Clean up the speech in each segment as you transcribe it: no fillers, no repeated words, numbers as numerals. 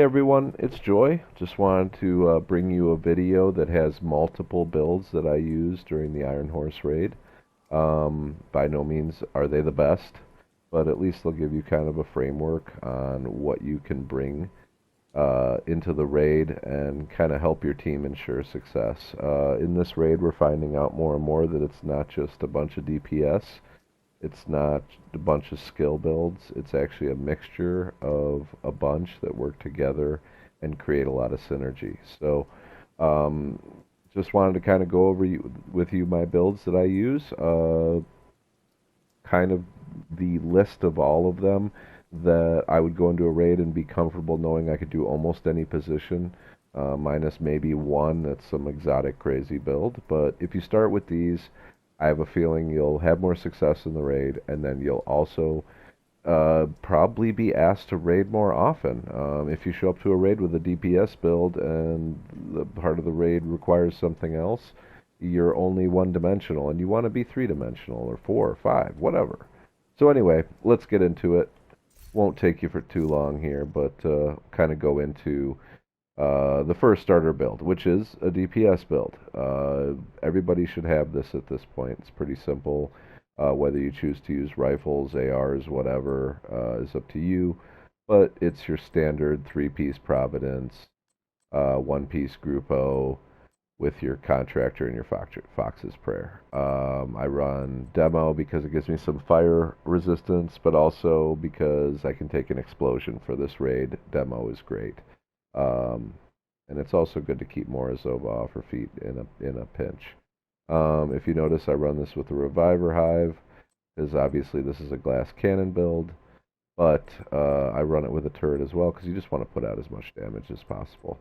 Hey everyone, it's Joy. Just wanted to bring you a video that has multiple builds that I use during the Iron Horse raid. By no means are they the best, but at least they'll give you kind of a framework on what you can bring into the raid and kind of help your team ensure success. In this raid, we're finding out more and more that it's not just a bunch of DPS. It's not a bunch of skill builds. It's actually a mixture of a bunch that work together and create a lot of synergy. So, um, just wanted to kind of go over with you my builds that I use. Kind of the list of all of them that I would go into a raid and be comfortable knowing I could do almost any position, minus maybe one that's some exotic crazy build. But if you start with these, I have a feeling you'll have more success in the raid, and then you'll also probably be asked to raid more often. If you show up to a raid with a DPS build and the part of the raid requires something else, you're only one-dimensional, and you want to be three-dimensional or four or five, whatever. So anyway, let's get into it. Won't take you for too long here, but kind of go into the first starter build, which is a DPS build. Everybody should have this at this point. It's pretty simple. Whether you choose to use rifles, ARs, whatever, is up to you. But it's your standard three-piece Providence, one-piece Group O, with your Contractor and your Fox's Prayer. I run Demo because it gives me some fire resistance, but also because I can take an explosion for this raid. Demo is great. Um, and it's also good to keep Morozova off her feet in a pinch. If you notice, I run this with a Reviver Hive, because obviously this is a glass cannon build, but I run it with a turret as well, because you just want to put out as much damage as possible.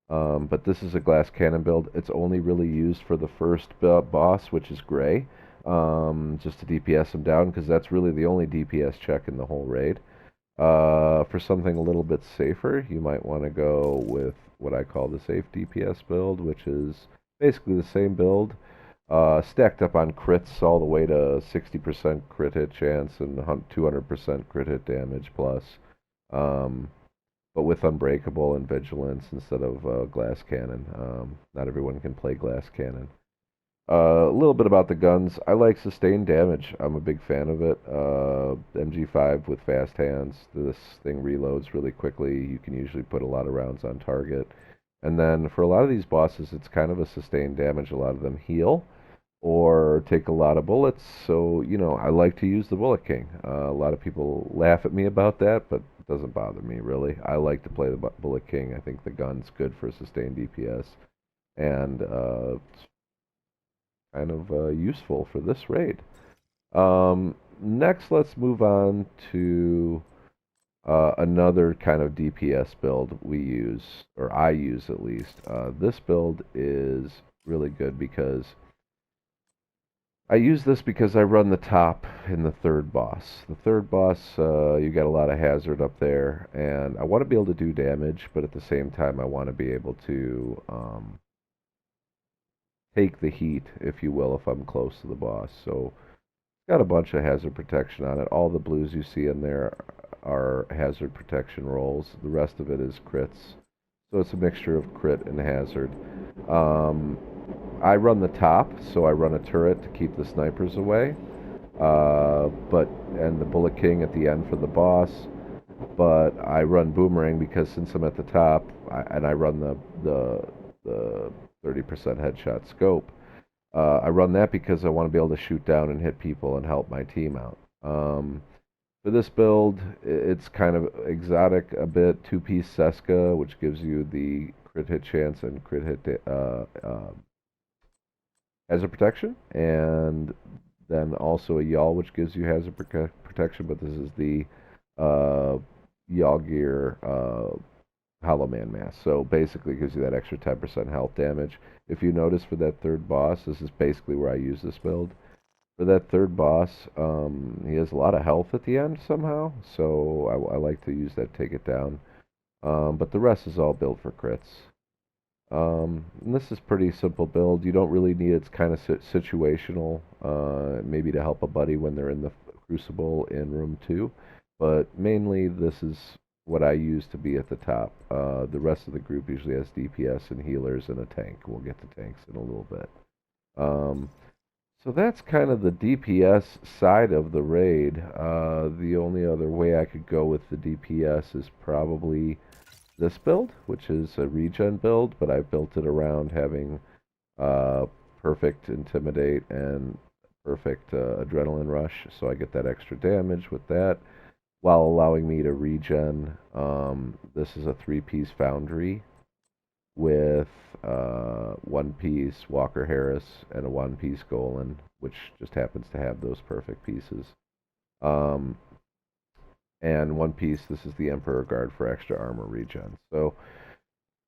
But this is a glass cannon build. It's only really used for the first boss, which is Gray, just to DPS him down, because that's really the only DPS check in the whole raid. For something a little bit safer, you might want to go with what I call the safe DPS build, which is basically the same build, stacked up on crits all the way to 60% crit hit chance and 200% crit hit damage plus, but with Unbreakable and Vigilance instead of Glass Cannon. Not everyone can play Glass Cannon. A little bit about the guns. I like sustained damage. I'm a big fan of it. MG5 with fast hands. This thing reloads really quickly. You can usually put a lot of rounds on target. And then for a lot of these bosses, it's kind of a sustained damage. A lot of them heal or take a lot of bullets. So, I like to use the Bullet King. A lot of people laugh at me about that, but it doesn't bother me, really. I like to play the Bullet King. I think the gun's good for sustained DPS. And kind of useful for this raid. Next, let's move on to another kind of DPS build we use, or I use at least. This build is really good because I use this because I run the top in the third boss. The third boss, you got a lot of hazard up there, and I want to be able to do damage, but at the same time I want to be able to take the heat, if you will, if I'm close to the boss. So it's got a bunch of hazard protection on it. All the blues you see in there are hazard protection rolls. The rest of it is crits. So it's a mixture of crit and hazard. I run the top, so I run a turret to keep the snipers away. And the Bullet King at the end for the boss. But I run Boomerang because since I'm at the top, I run the 30% headshot scope. I run that because I want to be able to shoot down and hit people and help my team out. For this build, it's kind of exotic a bit. Two-piece Seska, which gives you the crit hit chance and crit hit hazard protection, and then also a Yawl, which gives you hazard protection. But this is the Yawl gear Hollow Man Mask. So basically it gives you that extra 10% health damage. If you notice for that third boss, this is basically where I use this build. For that third boss, he has a lot of health at the end somehow, so I like to use that to take it down. But the rest is all built for crits. And this is pretty simple build. You don't really need it's kind of situational, maybe to help a buddy when they're in the Crucible in room 2. But mainly this is what I use to be at the top. The rest of the group usually has DPS and healers and a tank. We'll get to tanks in a little bit. Um, so that's kind of the DPS side of the raid. The only other way I could go with the DPS is probably this build, which is a regen build, but I've built it around having uh, perfect intimidate and perfect adrenaline rush, so I get that extra damage with that while allowing me to regen. This is a three-piece foundry with one piece Walker Harris and a one piece Golan, which just happens to have those perfect pieces. Um, and one piece, this is the Emperor Guard for extra armor regen. So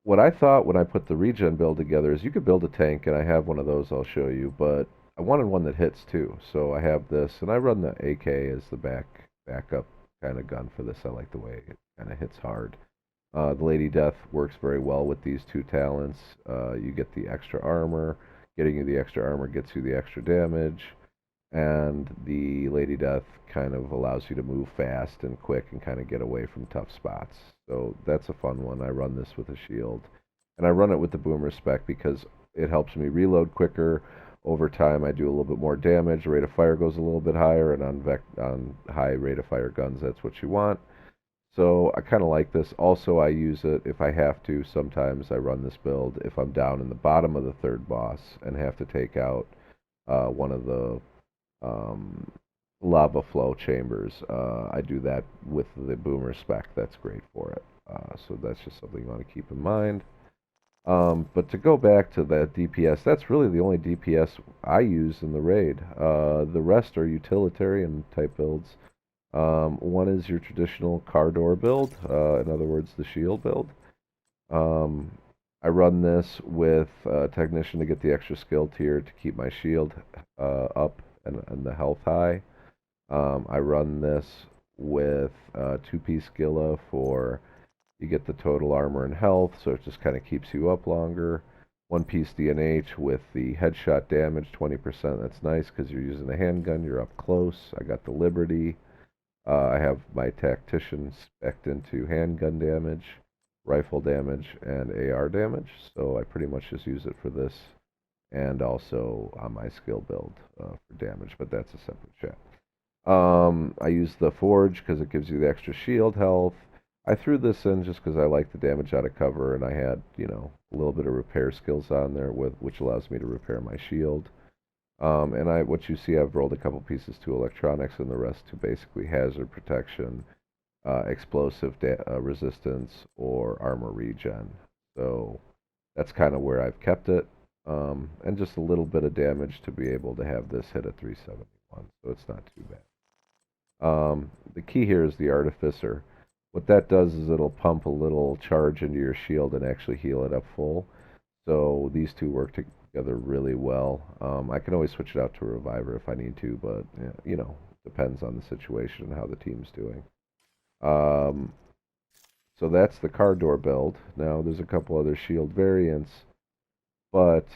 what I thought when I put the regen build together is you could build a tank, and I have one of those I'll show you, but I wanted one that hits too. So I have this, and I run the AK as the backup kind of gun for this. I like the way it kind of hits hard. The Lady Death works very well with these two talents. You get the extra armor. Getting you the extra armor gets you the extra damage. And the Lady Death kind of allows you to move fast and quick and kind of get away from tough spots. So that's a fun one. I run this with a shield. And I run it with the Boomer spec because it helps me reload quicker. Over time, I do a little bit more damage. Rate of fire goes a little bit higher, and on high rate of fire guns, that's what you want. So I kind of like this. Also, I use it if I have to. Sometimes I run this build if I'm down in the bottom of the third boss and have to take out one of the um, lava flow chambers. I do that with the Boomer spec. That's great for it. So that's just something you want to keep in mind. But to go back to that DPS, that's really the only DPS I use in the raid. The rest are utilitarian type builds. One is your traditional car door build, in other words, the shield build. Um, I run this with Technician to get the extra skill tier to keep my shield up and the health high. I run this with two-piece Skilla for you get the total armor and health, so it just kind of keeps you up longer. One-piece DNH with the headshot damage, 20%. That's nice because you're using a handgun, you're up close. I got the Liberty. I have my Tactician spec'd into handgun damage, rifle damage, and AR damage, so I pretty much just use it for this and also on my skill build for damage, but that's a separate chat. I use the Forge because it gives you the extra shield health. I threw this in just because I like the damage out of cover, and I had, a little bit of repair skills on there, which allows me to repair my shield. And what you see, I've rolled a couple pieces to electronics and the rest to basically hazard protection, explosive resistance, or armor regen. So that's kind of where I've kept it. And just a little bit of damage to be able to have this hit at 371, so it's not too bad. The key here is the Artificer. What that does is it'll pump a little charge into your shield and actually heal it up full. So these two work together really well. I can always switch it out to a Reviver if I need to, but, depends on the situation and how the team's doing. So that's the car door build. Now, there's a couple other shield variants, but,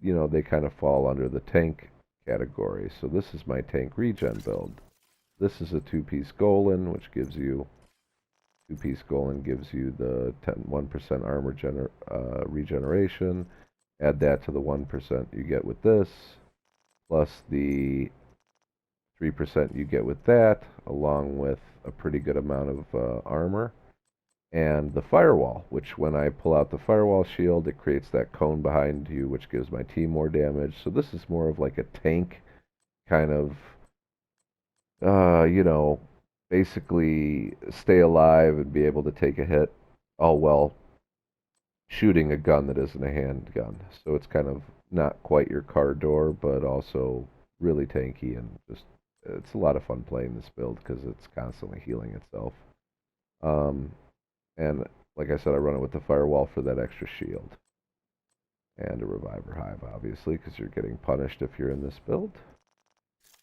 they kind of fall under the tank category. So this is my tank regen build. This is a two-piece Golan, which gives you two-piece Golan gives you the 1% armor regeneration. Add that to the 1% you get with this, plus the 3% you get with that, along with a pretty good amount of armor. And the firewall, which when I pull out the firewall shield, it creates that cone behind you, which gives my team more damage. So this is more of like a tank kind of, basically stay alive and be able to take a hit, all while shooting a gun that isn't a handgun. So it's kind of not quite your car door, but also really tanky, and just it's a lot of fun playing this build because it's constantly healing itself. And like I said, I run it with the firewall for that extra shield. And a Reviver Hive, obviously, because you're getting punished if you're in this build.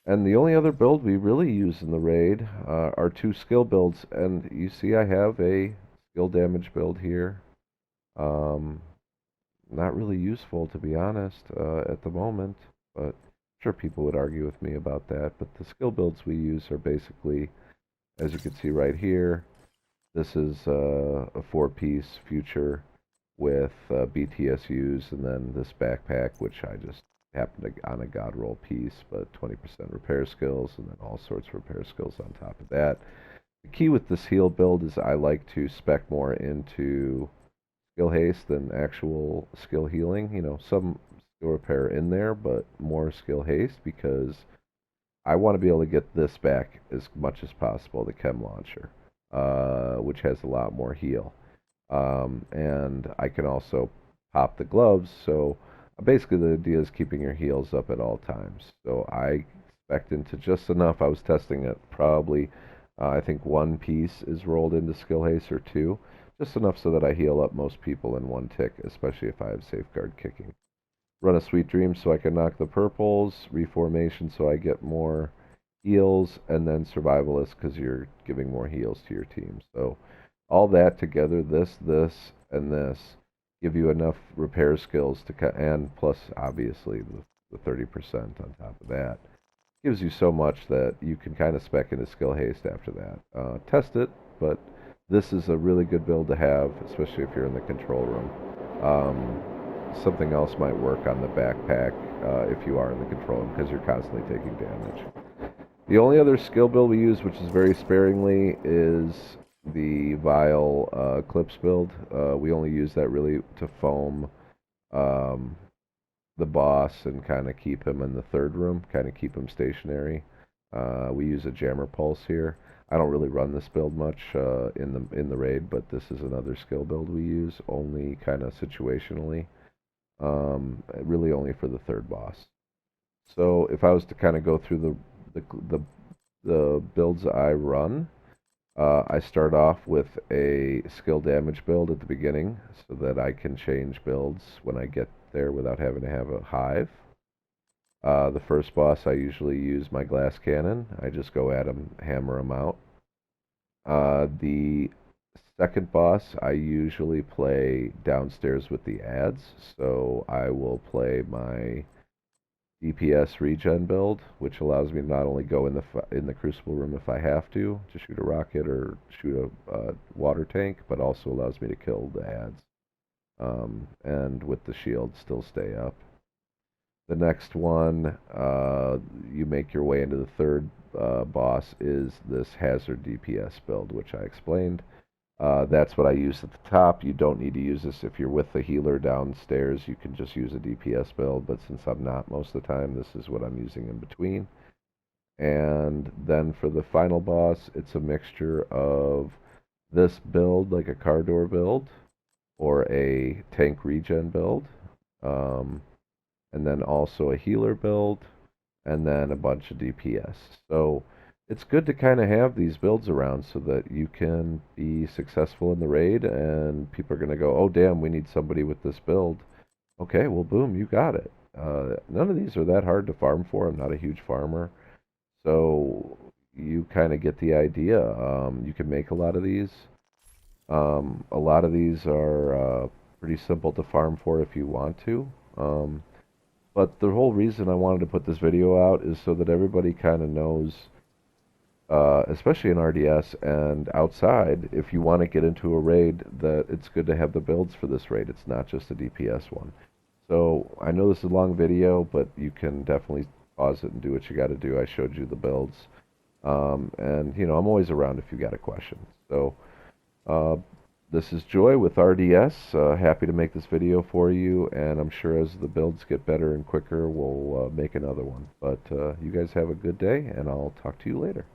And the only other build we really use in the raid are two skill builds. And you see I have a skill damage build here. Not really useful, to be honest, at the moment. But I'm sure people would argue with me about that. But the skill builds we use are basically, as you can see right here, This is a four-piece future with BTSUs, and then this backpack, which I just happened to on a god roll piece, but 20% repair skills, and then all sorts of repair skills on top of that. The key with this heal build is I like to spec more into skill haste than actual skill healing. You know, some skill repair in there, but more skill haste because I want to be able to get this back as much as possible, the chem launcher, which has a lot more heal. And I can also pop the gloves, so basically the idea is keeping your heals up at all times. So I expect into just enough. I was testing it probably, I think one piece is rolled into skill haste or two, just enough so that I heal up most people in one tick, especially if I have safeguard kicking. Run a sweet dream so I can knock the purples, reformation so I get more heals, and then survivalist because you're giving more heals to your team. So all that together, this, and this, give you enough repair skills to, and plus obviously the 30% on top of that, gives you so much that you can kind of spec into skill haste after that. Test it, but this is a really good build to have, especially if you're in the control room. Something else might work on the backpack if you are in the control room because you're constantly taking damage. The only other skill build we use, which is very sparingly, is the Vile Clips build. We only use that really to foam um, the boss and kind of keep him in the third room, kind of keep him stationary. We use a jammer pulse here. I don't really run this build much in the raid, but this is another skill build we use, only kind of situationally. Really only for the third boss. So if I was to kind of go through the builds I run, I start off with a skill damage build at the beginning so that I can change builds when I get there without having to have a hive. The first boss, I usually use my glass cannon. I just go at him, hammer him out. The second boss, I usually play downstairs with the ads, so I will play my DPS regen build, which allows me to not only go in the crucible room if I have to shoot a rocket or shoot a water tank, but also allows me to kill the ads. And with the shield, still stay up. The next one, you make your way into the third boss, is this hazard DPS build, which I explained. That's what I use at the top. You don't need to use this if you're with the healer downstairs. You can just use a DPS build, but since I'm not most of the time, this is what I'm using in between. And then for the final boss, it's a mixture of this build, like a car door build, or a tank regen build, and then also a healer build, and then a bunch of DPS. So it's good to kind of have these builds around so that you can be successful in the raid and people are going to go, oh damn, we need somebody with this build. Okay, well boom, you got it. None of these are that hard to farm for. I'm not a huge farmer. So you kind of get the idea. You can make a lot of these. A lot of these are pretty simple to farm for if you want to. But the whole reason I wanted to put this video out is so that everybody kind of knows, especially in RDS and outside, if you want to get into a raid, that it's good to have the builds for this raid. It's not just a DPS one. So I know this is a long video, but you can definitely pause it and do what you got to do. I showed you the builds. And, you know, I'm always around if you got a question. So this is Joy with RDS. Happy to make this video for you, and I'm sure as the builds get better and quicker, we'll make another one. But you guys have a good day, and I'll talk to you later.